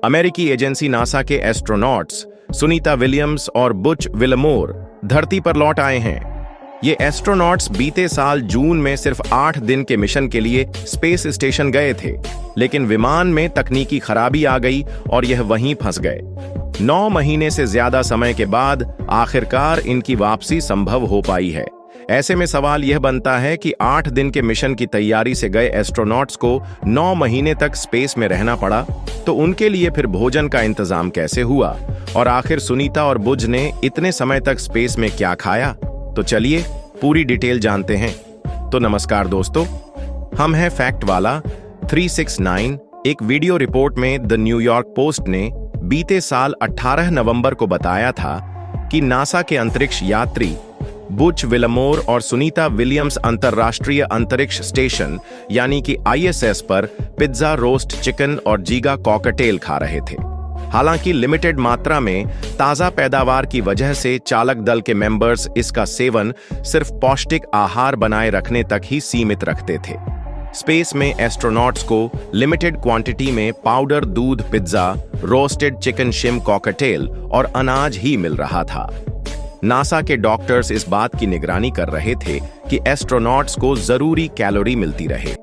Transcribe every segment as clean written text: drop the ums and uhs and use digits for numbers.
अमेरिकी agency NASA के astronauts Sunita Williams और बुच विलमोर धरती पर लौट आए हैं। ये एस्ट्रोनॉट्स बीते साल जून में सिर्फ 8 दिन के मिशन के लिए स्पेस स्टेशन गए थे, लेकिन विमान में तकनीकी खराबी आ गई और यह वहीं फंस गए। 9 महीने से ज्यादा समय के बाद आखिरकार इनकी वापसी संभव हो पाई है। ऐसे में सवाल यह बनता है कि 8 दिन के मिशन की तैयारी से गए एस्ट्रोनॉट्स को 9 महीने तक स्पेस में रहना पड़ा, तो उनके लिए फिर भोजन का इंतजाम कैसे हुआ और आखिर सुनीता और बुज ने इतने समय तक स्पेस में क्या खाया? तो चलिए पूरी डिटेल जानते हैं। तो नमस्कार दोस्तों, हम हैं फैक्ट वाला 369। एक वीडियो रिपोर्ट में द न्यूयॉर्क पोस्ट ने बीते साल 18 नवंबर को बताया था कि नासा के अंतरिक्ष यात्री बुच विलमोर और सुनीता विलियम्स अंतर्राष्ट्रीय अंतरिक्ष स्टेशन यानी कि ISS पर पिज्जा, रोस्ट चिकन और जीगा कॉकटेल खा रहे थे। हालांकि लिमिटेड मात्रा में ताजा पैदावार की वजह से चालक दल के मेंबर्स इसका सेवन सिर्फ पौष्टिक आहार बनाए रखने तक ही सीमित रखते थे। स्पेस में एस्ट्रोनॉट्स को लिमिटेड क्वांटिटी में पाउडर दूध पिज्जा, रोस्टेड चिकन शिम कॉकटेल और अनाज ही मिल रहा था। नासा के डॉक्टर्स इस बात की निगरानी कर रहे थे कि एस्ट्रोनॉट्स को जरूरी कैलोरी मिलती रहे।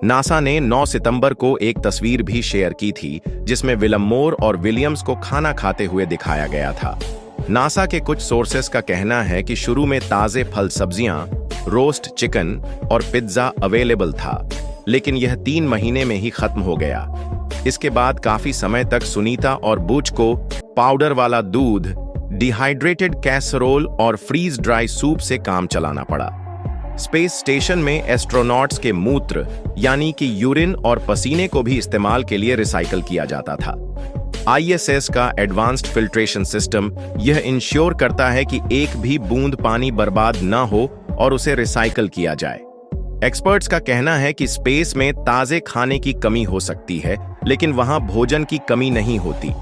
नासा ने 9 सितंबर को एक तस्वीर भी शेयर की थी जिसमें विलमोर और विलियम्स को खाना खाते हुए दिखाया गया था। नासा के कुछ सोर्सेस का कहना है कि शुरू में ताजे फल सब्जियां, रोस्ट चिकन और पिज्जा अवेलेबल था, लेकिन यह 3 महीने में ही खत्म हो गया। इसके बाद काफी समय तक सुनीता और बुच को पाउडर वाला दूध, डिहाइड्रेटेड कैसरोल और फ्रीज ड्राई सूप से काम चलाना पड़ा। स्पेस स्टेशन में एस्ट्रोनॉट्स के मूत्र यानी कि यूरिन और पसीने को भी इस्तेमाल के लिए रिसाइकल किया जाता था। ISS का एडवांस्ड फिल्ट्रेशन सिस्टम यह इंश्योर करता है कि एक भी बूंद पानी बर्बाद न हो और उसे रिसाइकल किया जाए। एक्सपर्ट्स का कहना है कि स्पेस में ताजे खाने की कमी हो सकती है, लेकिन वहां भोजन की कमी नहीं होती।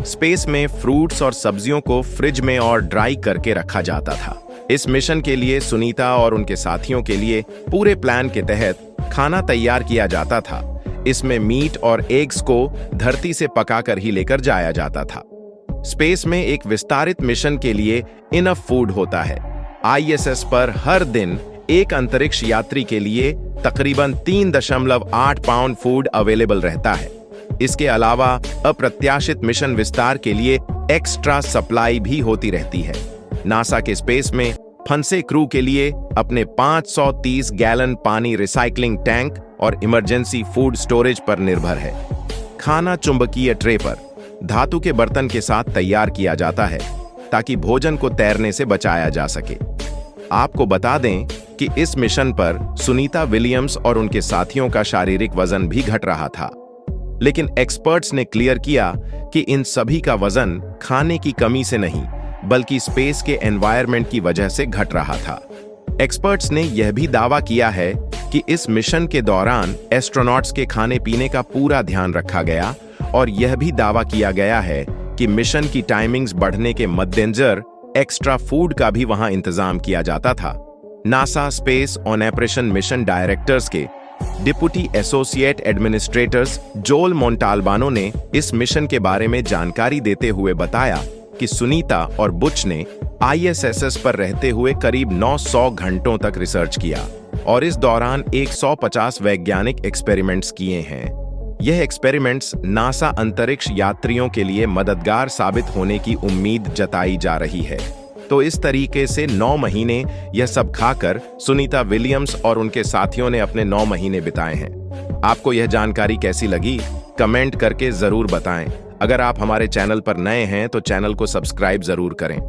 स्पेस में फ्रूट्स और सब्जियों को फ्रिज में और ड्राई करके रखा जाता था। इस मिशन के लिए सुनीता और उनके साथियों के लिए पूरे प्लान के तहत खाना तैयार किया जाता था। इसमें मीट और एग्स को धरती से पकाकर ही लेकर जाया जाता था। स्पेस में एक विस्तारित मिशन के लिए इनफ फूड होता है। ISS पर हर दिन एक अंतरिक्ष यात्री के लिए तकरीबन 3.8 पाउंड फूड अवेलेबल रहता है। इसके अलावा अप्रत्याशित मिशन विस्तार के लिए एक्स्ट्रा सप्लाई भी होती रहती है। नासा के स्पेस में फंसे क्रू के लिए अपने 530 गैलन पानी रिसाइकलिंग टैंक और इमरजेंसी फूड स्टोरेज पर निर्भर है। खाना चुंबकीय ट्रे पर धातु के बर्तन के साथ तैयार किया जाता है ताकि भोजन को तैरने से बचाया जा सके। आपको बता दें कि इस मिशन पर सुनीता विलियम्स और उनके साथियों का शारीरिक वजन भी घट रहा था, लेकिन एक्सपर्ट्स ने क्लियर किया कि इन सभी का वजन खाने की कमी से नहीं बल्कि स्पेस के एनवायरनमेंट की वजह से घट रहा था। एक्सपर्ट्स ने यह भी दावा किया है कि इस मिशन के दौरान एस्ट्रोनॉट्स के खाने पीने का पूरा ध्यान रखा गया और यह भी दावा किया गया है कि मिशन की टाइमिंग्स बढ़ने के मद्देनजर एक्स्ट्रा फूड का भी वहां इंतजाम किया जाता था। NASA space on operation mission directors के डिप्टी एसोसिएट एडमिनिस्ट्रेटर्स जोल मोंटाल्बानो ने इस मिशन के बारे में जानकारी देते हुए बताया कि सुनीता और बुच ने ISS पर रहते हुए करीब 900 घंटों तक रिसर्च किया और इस दौरान 150 वैज्ञानिक एक्सपेरिमेंट्स किए हैं। यह एक्सपेरिमेंट्स नासा अंतरिक्ष यात्रियों के लिए मददगार साबित होने की उम्मीद जताई जा रही है। तो इस तरीके से 9 महीने यह सब खाकर सुनीता विलियम्स और उनके साथियों ने अपने 9 महीने बिताए हैं। आपको यह जानकारी कैसी लगी? कमेंट करके जरूर बताएं। अगर आप हमारे चैनल पर नए हैं तो चैनल को सब्सक्राइब जरूर करें।